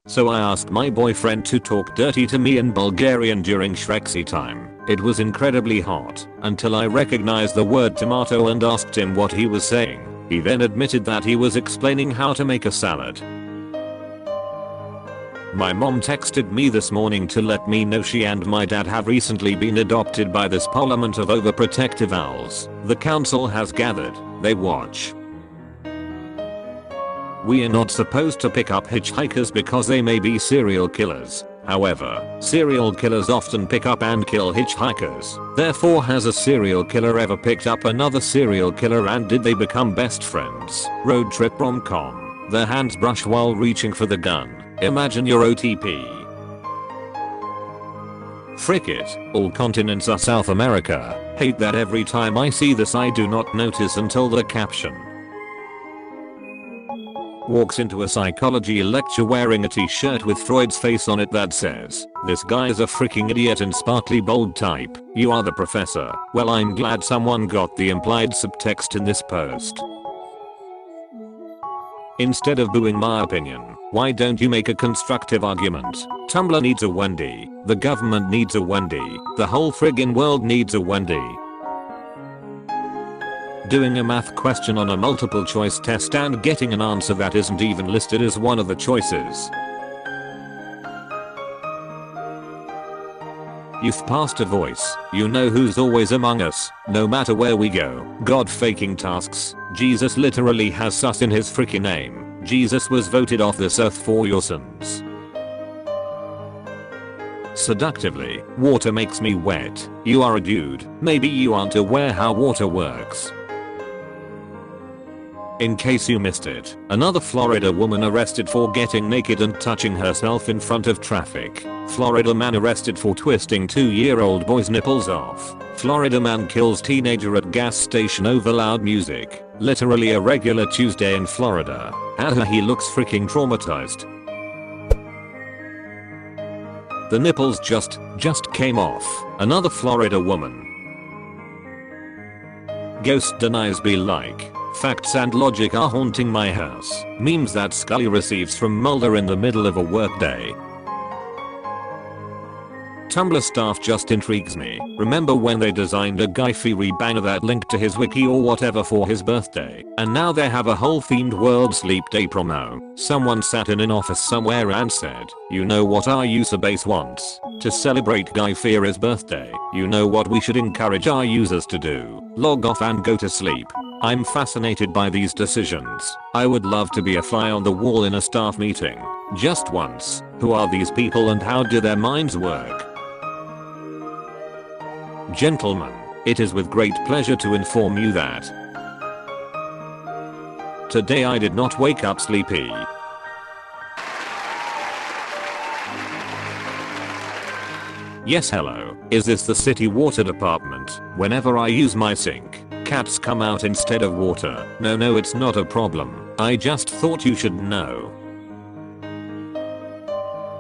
So I asked my boyfriend to talk dirty to me in Bulgarian during Shrexy time. It was incredibly hot until I recognized the word tomato and asked him what he was saying. He then admitted that he was explaining how to make a salad. My mom texted me this morning to let me know she and my dad have recently been adopted by this parliament of overprotective owls. The council has gathered. They watch. We are not supposed to pick up hitchhikers because they may be serial killers. However, serial killers often pick up and kill hitchhikers. Therefore, has a serial killer ever picked up another serial killer and did they become best friends? Road trip rom-com. Their hands brush while reaching for the gun. Imagine your OTP. Frick it, all continents are South America. Hate that every time I see this I do not notice until the caption. Walks into a psychology lecture wearing a t-shirt with Freud's face on it that says, "This guy is a freaking idiot" in sparkly bold type. You are the professor. Well, I'm glad someone got the implied subtext in this post. Instead of booing my opinion, why don't you make a constructive argument? Tumblr needs a Wendy. The government needs a Wendy. The whole friggin' world needs a Wendy. Doing a math question on a multiple choice test and getting an answer that isn't even listed as one of the choices. You've passed a voice. You know who's always among us, no matter where we go. God faking tasks. Jesus literally has sus in his freaking name. Jesus was voted off this earth for your sins. Seductively, water makes me wet. You are a dude. Maybe you aren't aware how water works. In case you missed it, another Florida woman arrested for getting naked and touching herself in front of traffic. Florida man arrested for twisting 2-year-old boy's nipples off. Florida man kills teenager at gas station over loud music. Literally a regular Tuesday in Florida. He looks freaking traumatized. The nipples just came off. Another Florida woman. Ghost denies be like. Facts and logic are haunting my house. Memes that Scully receives from Mulder in the middle of a workday. Tumblr staff just intrigues me. Remember when they designed a Guy Fieri banner that linked to his wiki or whatever for his birthday? And now they have a whole themed World Sleep Day promo. Someone sat in an office somewhere and said, "You know what our user base wants? To celebrate Guy Fieri's birthday. You know what we should encourage our users to do? Log off and go to sleep." I'm fascinated by these decisions. I would love to be a fly on the wall in a staff meeting. Just once. Who are these people and how do their minds work? Gentlemen, it is with great pleasure to inform you that today I did not wake up sleepy. Yes, hello. Is this the city water department? Whenever I use my sink, cats come out instead of water. No, it's not a problem. I just thought you should know.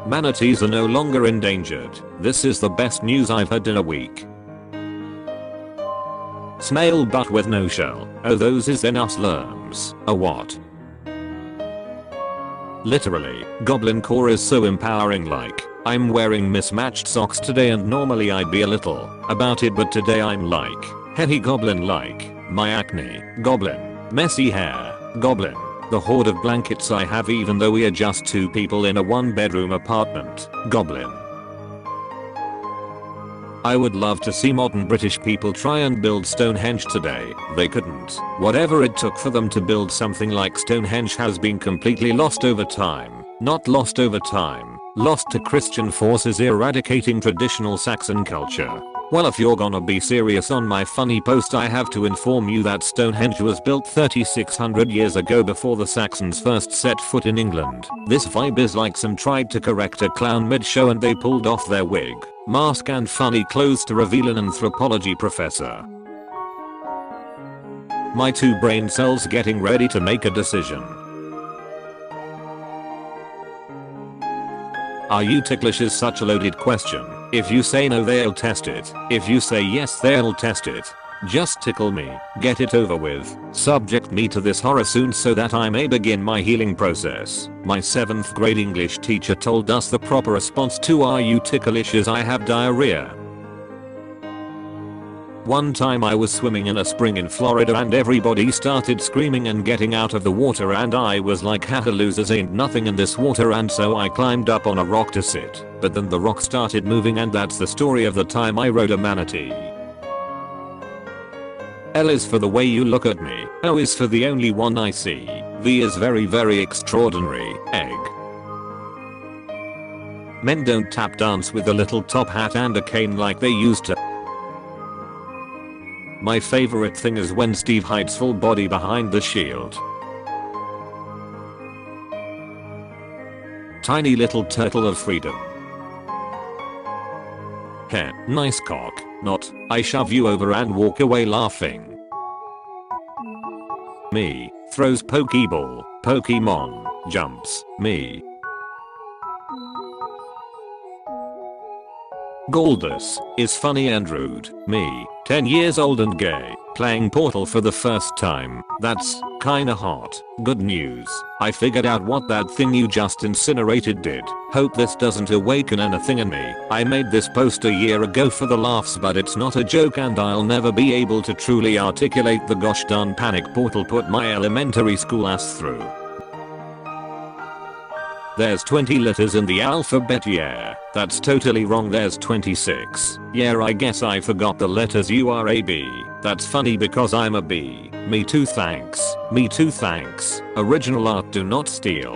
Manatees are no longer endangered. This is the best news I've heard in a week. Snail butt with no shell. Oh, those is then us lerms. A what? Literally, goblin core is so empowering. Like, I'm wearing mismatched socks today and normally I'd be a little about it, but today I'm like, heavy goblin like, my acne, goblin, messy hair, goblin, the hoard of blankets I have even though we are just 2 people in a 1-bedroom apartment, goblin. I would love to see modern British people try and build Stonehenge today. They couldn't. Whatever it took for them to build something like Stonehenge has been completely lost over time. Not lost over time. Lost to Christian forces eradicating traditional Saxon culture. Well, if you're gonna be serious on my funny post, I have to inform you that Stonehenge was built 3600 years ago before the Saxons first set foot in England. This vibe is like some tried to correct a clown mid-show and they pulled off their wig, mask and funny clothes to reveal an anthropology professor. My 2 brain cells getting ready to make a decision. Are you ticklish is such a loaded question. If you say no, they'll test it. If you say yes, they'll test it. Just tickle me, get it over with, subject me to this horror soon so that I may begin my healing process. My 7th grade English teacher told us the proper response to "Are you ticklish as I have diarrhea?" One time I was swimming in a spring in Florida and everybody started screaming and getting out of the water, and I was like, haha, losers, ain't nothing in this water, and so I climbed up on a rock to sit. But then the rock started moving, and that's the story of the time I rode a manatee. L is for the way you look at me. O is for the only one I see. V is very very extraordinary. Egg. Men don't tap dance with a little top hat and a cane like they used to. My favorite thing is when Steve hides full body behind the shield. Tiny little turtle of freedom. Heh, nice cock. Not, I shove you over and walk away laughing. Me, throws Pokeball, Pokemon, jumps, me. Galdus, is funny and rude, me, 10 years old and gay, playing Portal for the first time, that's kinda hot. Good news, I figured out what that thing you just incinerated did. Hope this doesn't awaken anything in me. I made this post a year ago for the laughs, but it's not a joke and I'll never be able to truly articulate the gosh darn panic Portal put my elementary school ass through. There's 20 letters in the alphabet, yeah. That's totally wrong, there's 26. Yeah, I guess I forgot the letters. You are a B. That's funny because I'm a B. Me too, thanks. Me too, thanks. Original art, do not steal.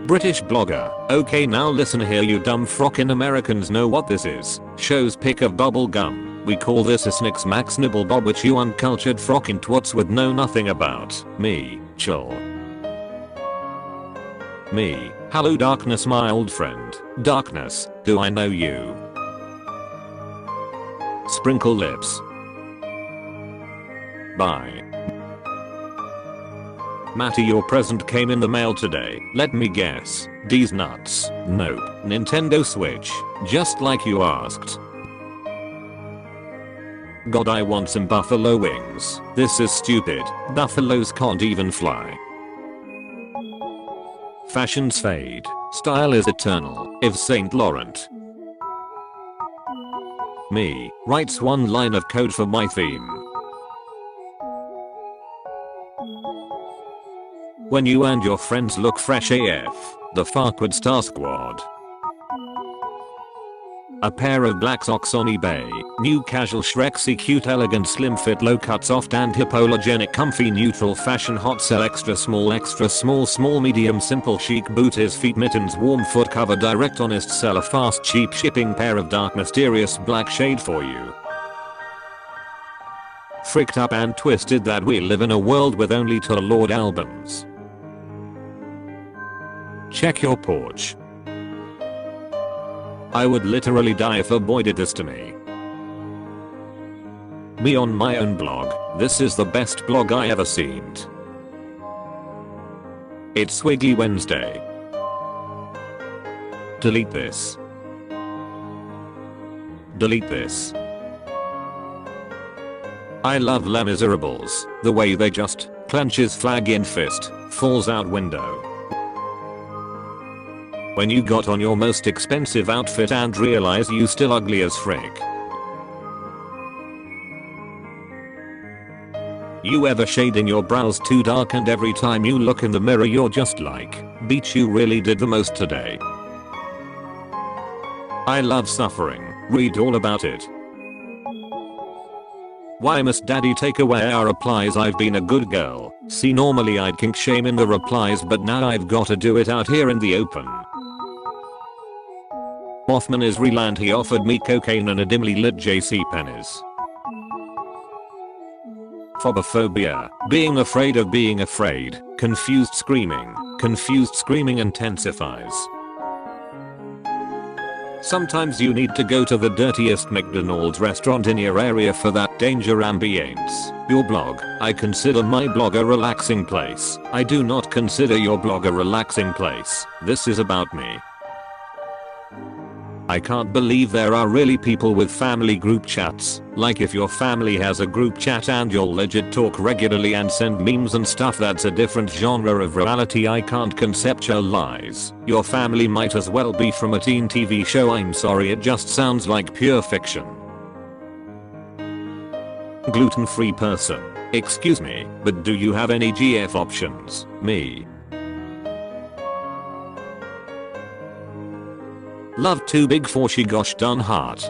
British blogger. Okay, now listen here, you dumb frockin' Americans know what this is. Shows pic of bubble gum. We call this a Snicks Max Nibble Bob, which you uncultured frockin' twats would know nothing about. Me, chill. Me, hello darkness my old friend. Darkness, do I know you? Sprinkle lips. Bye. Matty, your present came in the mail today. Let me guess. D's nuts. Nope. Nintendo Switch. Just like you asked. God, I want some buffalo wings. This is stupid. Buffaloes can't even fly. Fashions fade. Style is eternal. Yves Saint Laurent. Me, writes one line of code for my theme. When you and your friends look fresh AF, the Farquaad Star Squad. A pair of black socks on eBay. New casual Shrexy cute elegant slim fit low cut soft and hypoallergenic comfy neutral fashion hot sell extra small medium simple chic booties feet mittens warm foot cover direct honest seller fast cheap shipping pair of dark mysterious black shade for you. Fricked up and twisted that we live in a world with only to Lord albums. Check your porch. I would literally die if a boy did this to me. Me on my own blog. This is the best blog I ever seen. It's Swiggy Wednesday. Delete this. Delete this. I love Les Miserables. The way they just clench his flag in fist, falls out window. When you got on your most expensive outfit and realize you still ugly as frick. You ever shading your brows too dark and every time you look in the mirror you're just like, beach, you really did the most today. I love suffering. Read all about it. Why must daddy take away our replies? I've been a good girl. See, normally I'd kink shame in the replies, but now I've gotta do it out here in the open. Mothman is real and he offered me cocaine and a dimly lit JC pennies. Phobophobia, being afraid of being afraid. Confused screaming intensifies. Sometimes you need to go to the dirtiest McDonald's restaurant in your area for that danger ambience. Your blog. I consider my blog a relaxing place. I do not consider your blog a relaxing place. This is about me. I can't believe there are really people with family group chats. Like if your family has a group chat and you'll legit talk regularly and send memes and stuff, that's a different genre of reality I can't conceptualize. Your family might as well be from a teen TV show. I'm sorry, it just sounds like pure fiction. Gluten-free person. Excuse me, but do you have any GF options? Me. Love too big for she gosh darn heart.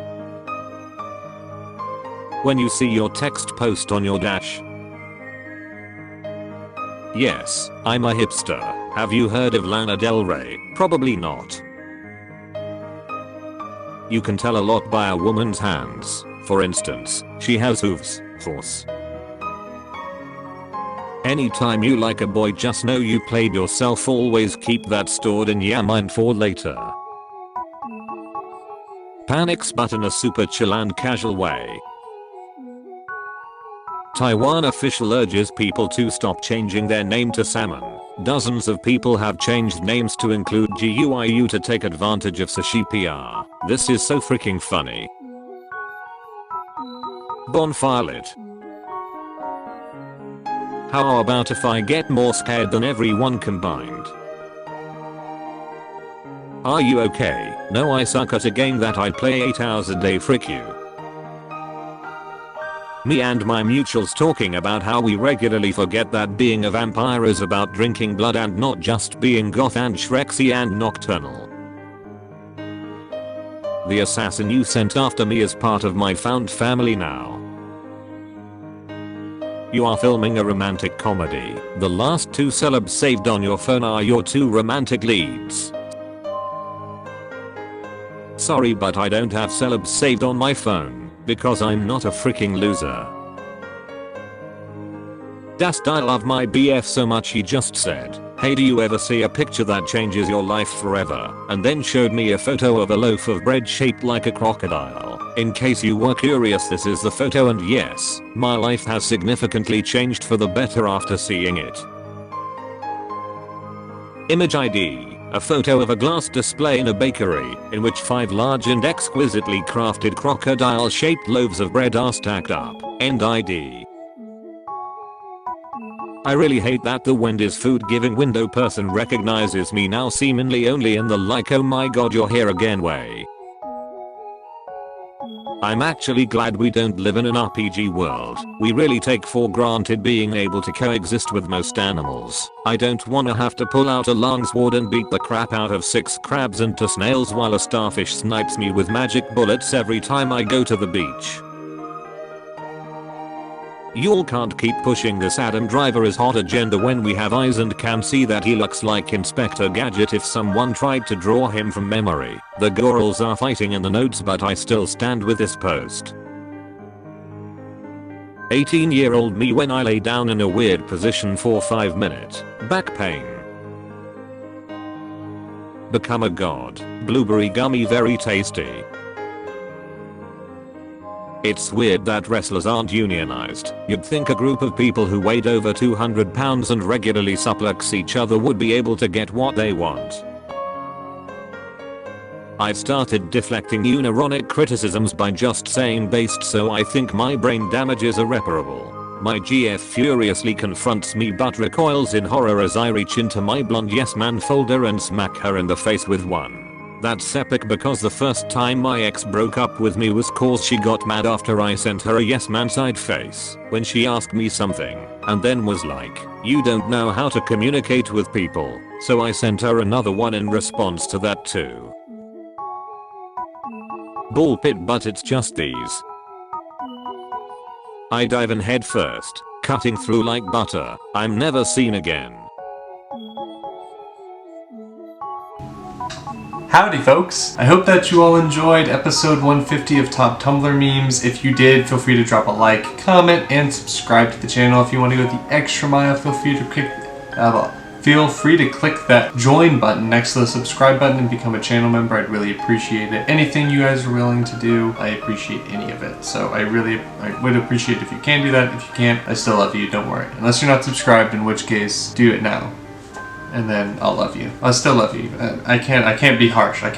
When you see your text post on your dash. Yes, I'm a hipster. Have you heard of Lana Del Rey? Probably not. You can tell a lot by a woman's hands. For instance, she has hooves. Horse. Anytime you like a boy, just know you played yourself. Always keep that stored in your mind for later. Panics but in a super chill and casual way. Taiwan official urges people to stop changing their name to salmon. Dozens of people have changed names to include GUIU to take advantage of sushi PR. This is so freaking funny. Bonfire lit. How about if I get more scared than everyone combined? Are you okay? No, I suck at a game that I play 8 hours a day, frick you. Me and my mutuals talking about how we regularly forget that being a vampire is about drinking blood and not just being goth and Shrexy and nocturnal. The assassin you sent after me is part of my found family now. You are filming a romantic comedy. The last 2 celebs saved on your phone are your 2 romantic leads. Sorry, but I don't have celebs saved on my phone, because I'm not a freaking loser. Dast, I love my BF so much, he just said, hey, do you ever see a picture that changes your life forever? And then showed me a photo of a loaf of bread shaped like a crocodile. In case you were curious, this is the photo, and yes, my life has significantly changed for the better after seeing it. Image ID. A photo of a glass display in a bakery, in which 5 large and exquisitely crafted crocodile-shaped loaves of bread are stacked up. End ID. I really hate that the Wendy's food giving window person recognizes me now, seemingly only in the like oh my god you're here again way. I'm actually glad we don't live in an RPG world. We really take for granted being able to coexist with most animals. I don't wanna have to pull out a long sword and beat the crap out of 6 crabs into snails while a starfish snipes me with magic bullets every time I go to the beach. Y'all can't keep pushing this Adam Driver is hot agenda when we have eyes and can see that he looks like Inspector Gadget if someone tried to draw him from memory. The girls are fighting in the notes, but I still stand with this post. 18-year-old me when I lay down in a weird position for 5 minutes. Back pain. Become a god. Blueberry gummy very tasty. It's weird that wrestlers aren't unionized. You'd think a group of people who weighed over 200 pounds and regularly suplex each other would be able to get what they want. I've started deflecting unironic criticisms by just saying based, so I think my brain damage is irreparable. My GF furiously confronts me but recoils in horror as I reach into my blonde yes man folder and smack her in the face with one. That's epic because the first time my ex broke up with me was cause she got mad after I sent her a yes man side face when she asked me something and then was like, you don't know how to communicate with people, so I sent her another one in response to that too. Ball pit, but it's just these. I dive in head first, cutting through like butter. I'm never seen again. Howdy folks! I hope that you all enjoyed episode 150 of Top Tumblr Memes. If you did, feel free to drop a like, comment, and subscribe to the channel. If you want to go the extra mile, feel free to click that join button next to the subscribe button and become a channel member. I'd really appreciate it. Anything you guys are willing to do, I appreciate any of it. So I would appreciate if you can do that. If you can't, I still love you, don't worry. Unless you're not subscribed, in which case, do it now. And then I'll love you. I'll still love you. I can't be harsh. I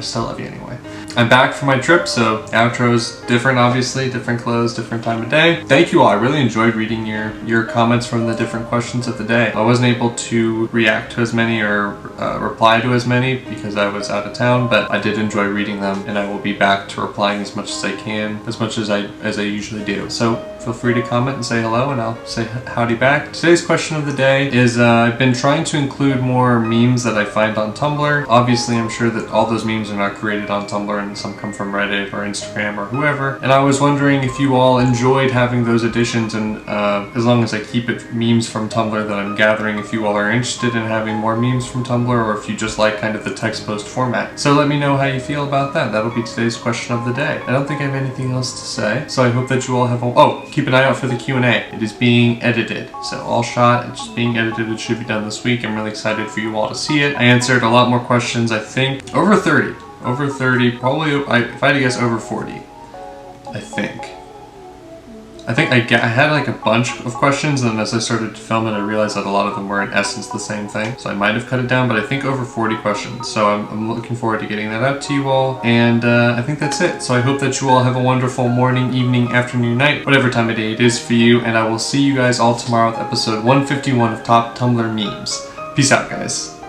still love you anyway. I'm back from my trip, so outro's different, obviously, different clothes, different time of day. Thank you all. I really enjoyed reading your comments from the different questions of the day. I wasn't able to react to as many or reply to as many because I was out of town, but I did enjoy reading them, and I will be back to replying as much as I can, as much as I usually do. So feel free to comment and say hello, and I'll say howdy back. Today's question of the day is I've been trying to include more memes that I find on Tumblr. Obviously, I'm sure that all those memes are not created on Tumblr, and some come from Reddit or Instagram or whoever. And I was wondering if you all enjoyed having those additions, and as long as I keep it memes from Tumblr that I'm gathering, if you all are interested in having more memes from Tumblr, or if you just like kind of the text post format. So let me know how you feel about that. That'll be today's question of the day. I don't think I have anything else to say, so I hope that you all have keep an eye out for the Q&A. It is being edited, so all shot, it's just being edited. It should be done this week. I'm really excited for you all to see it. I answered a lot more questions, I think. Over 30, probably, if I had to guess, over 40, I think. I had like a bunch of questions, and as I started to film it, I realized that a lot of them were in essence the same thing. So I might have cut it down, but I think over 40 questions. So I'm looking forward to getting that out to you all. And I think that's it. So I hope that you all have a wonderful morning, evening, afternoon, night, whatever time of day it is for you. And I will see you guys all tomorrow with episode 151 of Top Tumblr Memes. Peace out, guys.